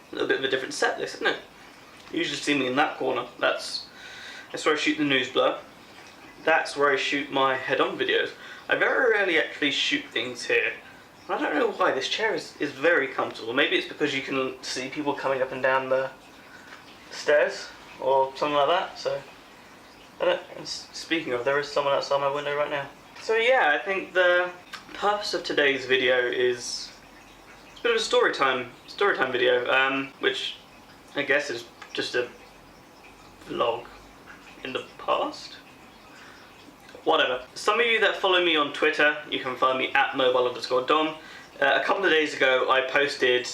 A little bit of a different set, this, isn't it? You usually see me in that corner. That's where I shoot the news blur. That's where I shoot my head-on videos. I very rarely actually shoot things here. And I don't know why. This chair is very comfortable. Maybe it's because you can see people coming up and down the stairs or something like that. So, I don't. And speaking of, there is someone outside my window right now. So yeah, I think the purpose of today's video is a bit of a storytime video, which I guess is just a vlog in the past. Whatever. Some of you that follow me on Twitter, you can find me at mobile_dom. A couple of days ago, I posted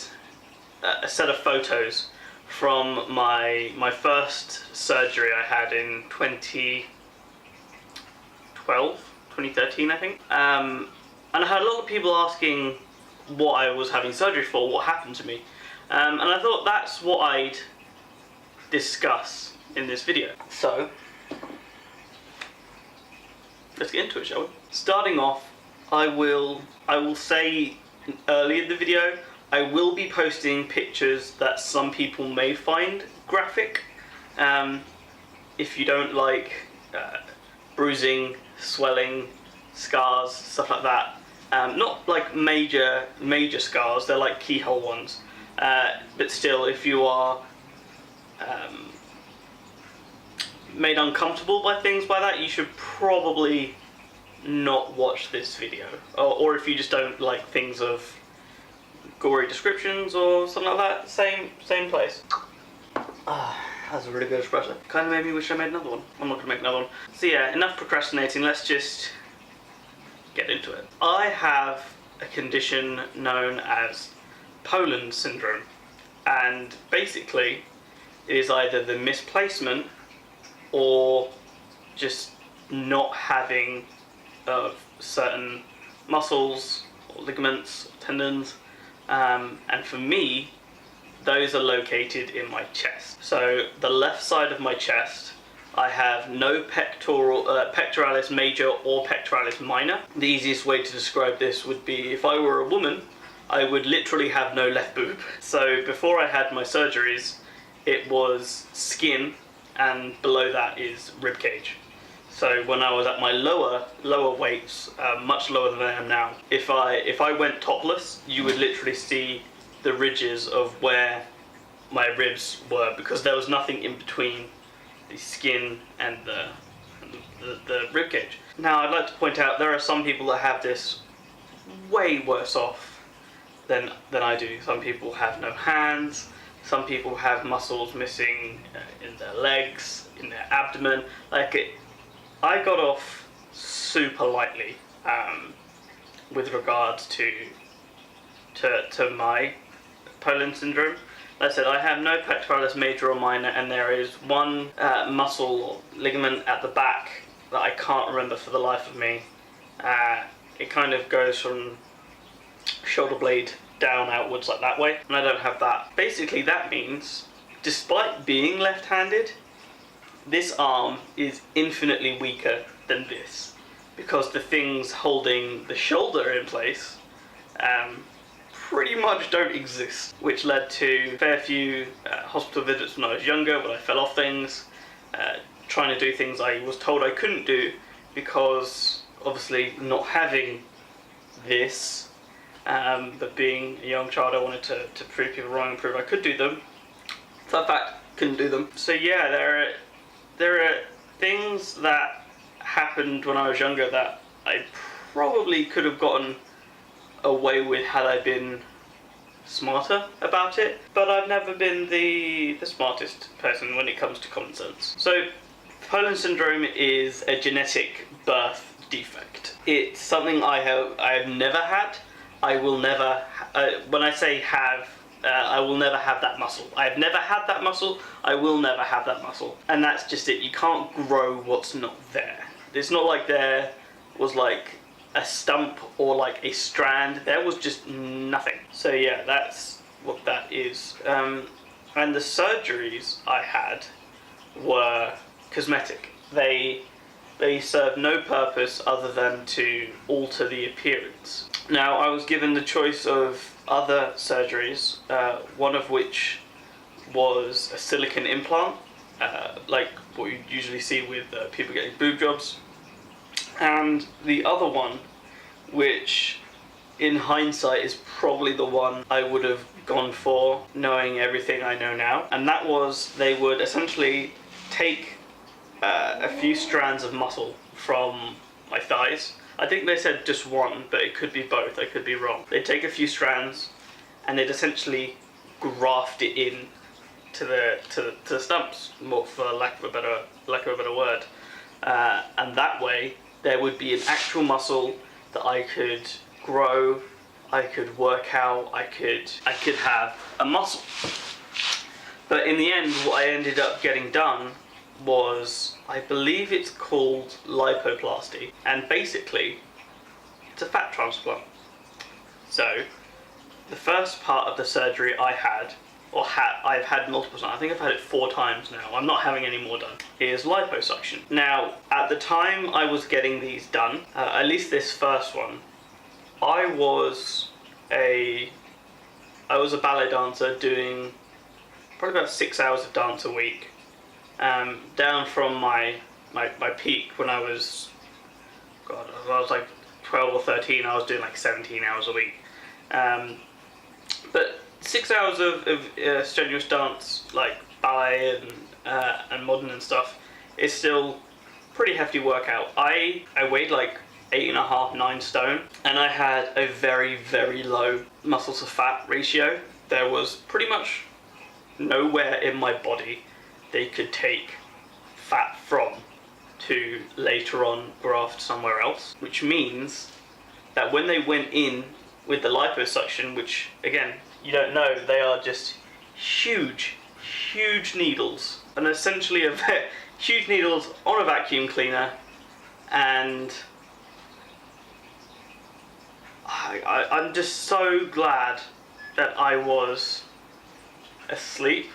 a set of photos from my first surgery I had in 2013, I think. And I had a lot of people asking what I was having surgery for, what happened to me. And I thought that's what I'd discuss in this video. So, let's get into it, shall we? Starting off, I will say early in the video, I will be posting pictures that some people may find graphic. If you don't like bruising, swelling, scars, stuff like that. Not like major scars, they're like keyhole ones. But still, if you are made uncomfortable by things like that, you should probably not watch this video. Or if you just don't like things of gory descriptions or something like that, same place. That's a really good espresso. Kind of made me wish I made another one. I'm not gonna make another one. So yeah, enough procrastinating, let's just get into it. I have a condition known as Poland syndrome, and basically it is either the misplacement or just not having of certain muscles or ligaments, tendons, and for me those are located in my chest. So the left side of my chest, I have no pectoralis major or pectoralis minor. The easiest way to describe this would be if I were a woman, I would literally have no left boob. So before I had my surgeries, it was skin, and below that is rib cage. So when I was at my lower weights, much lower than I am now, if I went topless, you would literally see the ridges of where my ribs were, because there was nothing in between the skin and the rib cage. Now I'd like to point out there are some people that have this way worse off than I do. Some people have no hands, some people have muscles missing in their legs, in their abdomen. I got off super lightly with regards to my Poland syndrome. Like I said, I have no pectoralis major or minor, and there is one muscle or ligament at the back that I can't remember for the life of me. It kind of goes from shoulder blade down outwards like that way, and I don't have that. Basically that means, despite being left-handed, this arm is infinitely weaker than this, because the things holding the shoulder in place pretty much don't exist, which led to a fair few hospital visits when I was younger, when I fell off things, trying to do things I was told I couldn't do, because obviously not having this, but being a young child, I wanted to prove people wrong and prove I could do them. So in fact, couldn't do them. So yeah, there are things that happened when I was younger that I probably could have gotten away with had I been smarter about it, but I've never been the smartest person when it comes to common sense. So Poland syndrome is a genetic birth defect. It's something I have never had. I will never, when I say have, I will never have that muscle. I have never had that muscle, I will never have that muscle. And that's just it. You can't grow what's not there. It's not like there was like a stump or like a strand. There was just nothing. So yeah, that's what that is. And the surgeries I had were cosmetic. They serve no purpose other than to alter the appearance. Now, I was given the choice of other surgeries, one of which was a silicone implant, like what you usually see with people getting boob jobs, and the other one, which in hindsight is probably the one I would have gone for, knowing everything I know now, and that was they would essentially take a few strands of muscle from my thighs. I think they said just one, but it could be both. I could be wrong. They'd take a few strands and they'd essentially graft it in to the stumps, more for lack of a better word. And that way there would be an actual muscle that I could grow, I could work out, I could have a muscle. But in the end, what I ended up getting done was, I believe it's called lipoplasty, and basically it's a fat transplant. So the first part of the surgery I had, I've had multiple times, I think I've had it 4 times now, I'm not having any more done, is liposuction. Now, at the time I was getting these done, at least this first one, I was a ballet dancer doing probably about 6 hours of dance a week. Down from my peak when I was like 12 or 13, I was doing like 17 hours a week. But 6 hours of strenuous dance, like ballet and modern and stuff, is still pretty hefty workout. I weighed like 8.5, 9 stone, and I had a very, very low muscle to fat ratio. There was pretty much nowhere in my body they could take fat from to later on graft somewhere else, which means that when they went in with the liposuction, which again, you don't know, they are just huge needles, and essentially huge needles on a vacuum cleaner, and I'm just so glad that I was asleep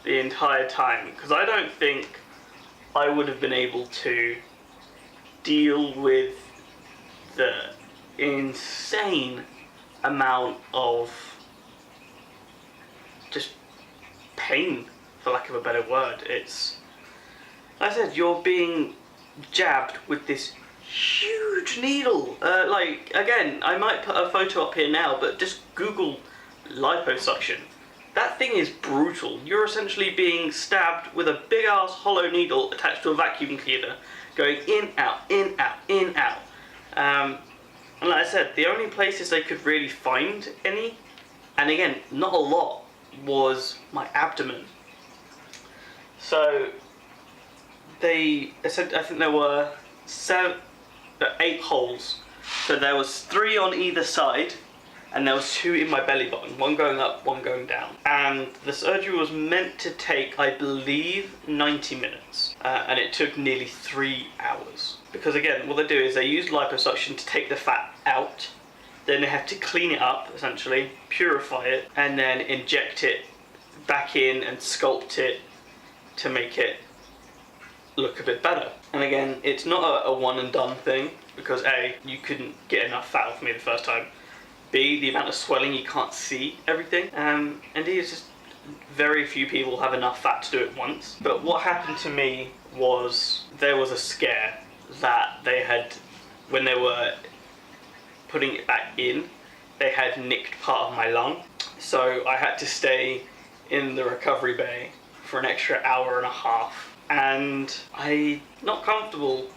the entire time, because I don't think I would have been able to deal with the insane amount of just pain, for lack of a better word. It's, like I said, you're being jabbed with this huge needle. Like, again, I might put a photo up here now, but just Google liposuction. That thing is brutal. You're essentially being stabbed with a big ass hollow needle attached to a vacuum cleaner, going in, out, in, out, in, out. And like I said, the only places they could really find any, and again, not a lot, was my abdomen. So I think there were 8 holes. So there was 3 on either side, and there was 2 in my belly button, one going up, one going down. And the surgery was meant to take, I believe, 90 minutes. And it took nearly 3 hours. Because again, what they do is they use liposuction to take the fat out, then they have to clean it up, essentially, purify it, and then inject it back in and sculpt it to make it look a bit better. And again, it's not a one and done thing, because A, you couldn't get enough fat off me the first time. B, the amount of swelling, you can't see everything. And D, it's just very few people have enough fat to do it once. But what happened to me was there was a scare that they had, when they were putting it back in, they had nicked part of my lung. So I had to stay in the recovery bay for an extra hour and a half. And I'm not comfortable,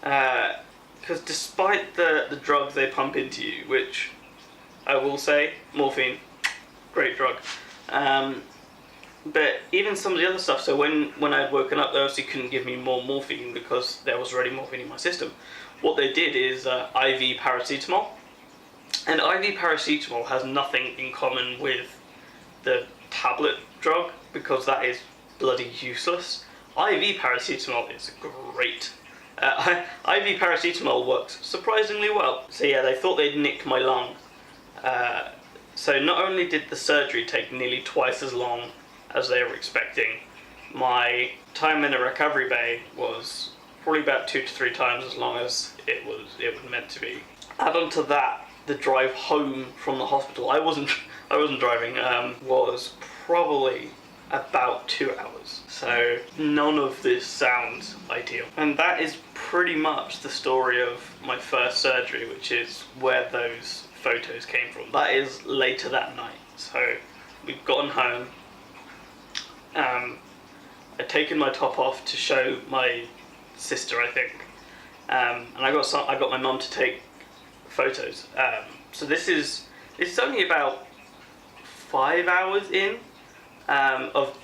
because despite the drugs they pump into you, which I will say, morphine, great drug. But even some of the other stuff, so when I'd woken up, they obviously couldn't give me more morphine because there was already morphine in my system. What they did is IV paracetamol. And IV paracetamol has nothing in common with the tablet drug because that is bloody useless. IV paracetamol is great. IV paracetamol works surprisingly well. So yeah, they thought they'd nicked my lung. So not only did the surgery take nearly twice as long as they were expecting, my time in a recovery bay was probably about 2 to 3 times as long as it was meant to be. Add on to that, the drive home from the hospital, I wasn't driving, was probably about 2 hours. So none of this sounds ideal. And that is pretty much the story of my first surgery, which is where those photos came from. That is later that night. So we've gotten home. I'd taken my top off to show my sister, I think, and I got my mum to take photos. So this is only about 5 hours in of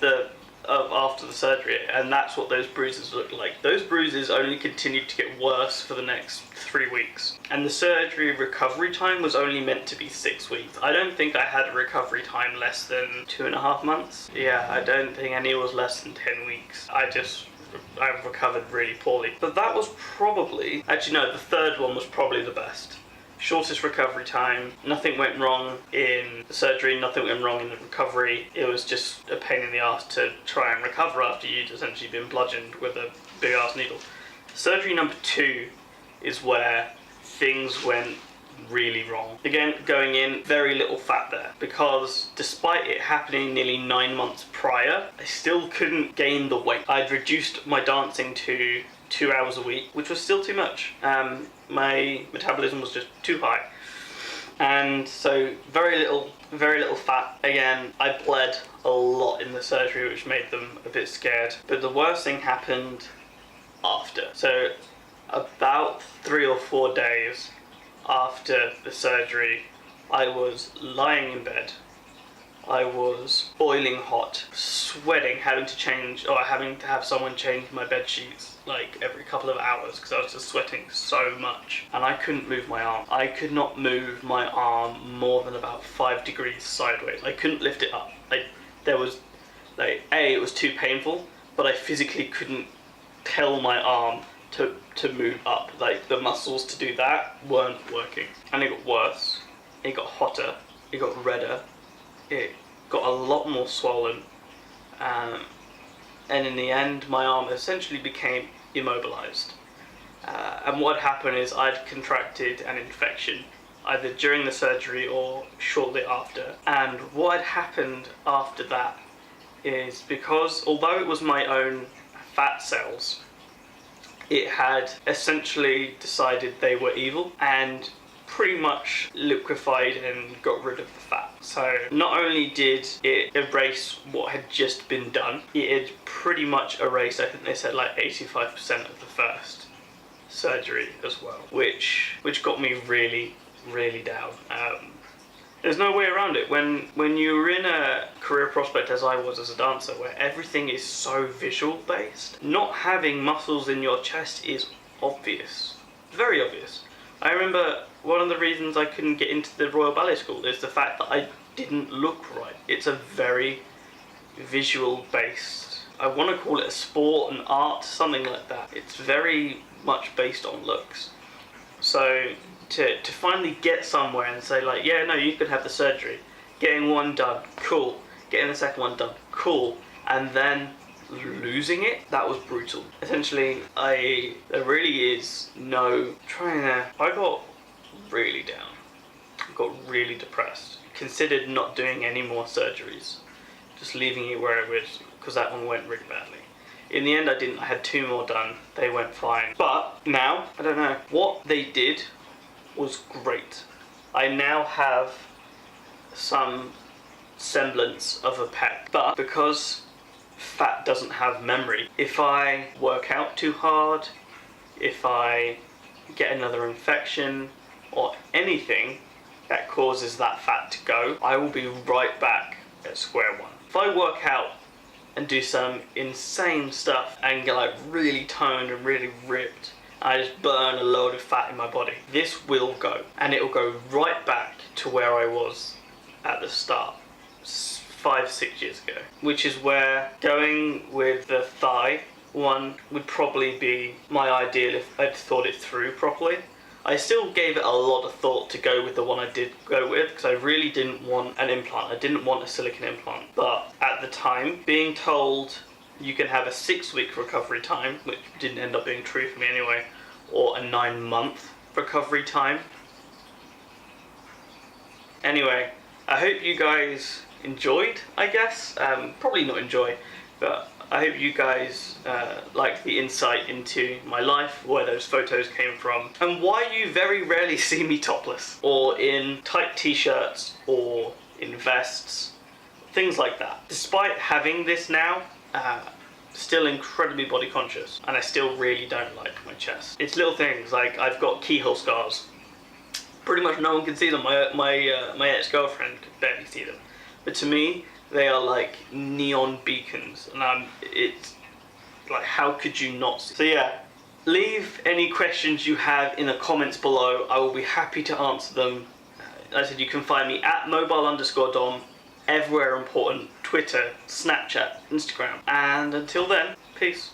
after the surgery, and that's what those bruises looked like. Those bruises only continued to get worse for the next 3 weeks, and the surgery recovery time was only meant to be 6 weeks. I don't think I had a recovery time less than 2.5 months. Yeah, I don't think any was less than 10 weeks. I recovered really poorly. But that was probably, actually no, the third one was probably the best. Shortest recovery time, nothing went wrong in the surgery, nothing went wrong in the recovery. It was just a pain in the ass to try and recover after you'd essentially been bludgeoned with a big ass needle. Surgery number 2 is where things went really wrong. Again, going in, very little fat there, because despite it happening nearly 9 months prior, I still couldn't gain the weight. I'd reduced my dancing to 2 hours a week, which was still too much. My metabolism was just too high, and so very little fat. Again, I bled a lot in the surgery, which made them a bit scared. But the worst thing happened after. So about 3 or 4 days after the surgery, I was lying in bed. I was boiling hot, sweating, having to have someone change my bed sheets like every couple of hours because I was just sweating so much. And I couldn't move my arm. I could not move my arm more than about 5 degrees sideways. I couldn't lift it up. It was too painful, but I physically couldn't tell my arm to move up. Like, the muscles to do that weren't working. And it got worse. It got hotter. It got redder. It got a lot more swollen, and in the end my arm essentially became immobilized. And what had happened is I'd contracted an infection either during the surgery or shortly after. And what had happened after that is, because although it was my own fat cells, it had essentially decided they were evil and pretty much liquefied and got rid of the fat. So not only did it erase what had just been done, it had pretty much erased, I think they said, like 85% of the first surgery as well, which got me really, really down. There's no way around it. When you're in a career prospect, as I was as a dancer, where everything is so visual based, not having muscles in your chest is obvious, very obvious. I remember one of the reasons I couldn't get into the Royal Ballet School is the fact that I didn't look right. It's a very visual based, I want to call it a sport, an art, something like that. It's very much based on looks. So to finally get somewhere and say, like, yeah, no, you could have the surgery, getting one done, cool, getting the second one done, cool, and then losing it, that was brutal. Essentially, there really is no I got really down, got really depressed, considered not doing any more surgeries, just leaving it where it was, because that one went really badly. In the end, I didn't. I had 2 more done, they went fine. But now, I don't know, what they did was great. I now have some semblance of a pec, but because fat doesn't have memory, if I work out too hard, if I get another infection or anything, that causes that fat to go, I will be right back at square one. If I work out and do some insane stuff and get like really toned and really ripped, I just burn a load of fat in my body, this will go, and it will go right back to where I was at the start 5-6 years ago, which is where going with the thigh one would probably be my ideal if I'd thought it through properly. I still gave it a lot of thought to go with the one I did go with, because I really didn't want an implant. I didn't want a silicone implant. But at the time, being told you can have a 6-week recovery time, which didn't end up being true for me anyway, or a 9-month recovery time. Anyway, I hope you guys enjoyed, I guess. Probably not enjoy, but I hope you guys liked the insight into my life, where those photos came from, and why you very rarely see me topless, or in tight t-shirts, or in vests, things like that. Despite having this now, still incredibly body conscious, and I still really don't like my chest. It's little things, like I've got keyhole scars. Pretty much no one can see them. My ex-girlfriend could barely see them. But to me, they are like neon beacons, and it's like, how could you not see? So yeah, leave any questions you have in the comments below. I will be happy to answer them. Like I said, you can find me at mobile_dom, everywhere important, Twitter, Snapchat, Instagram. And until then, peace.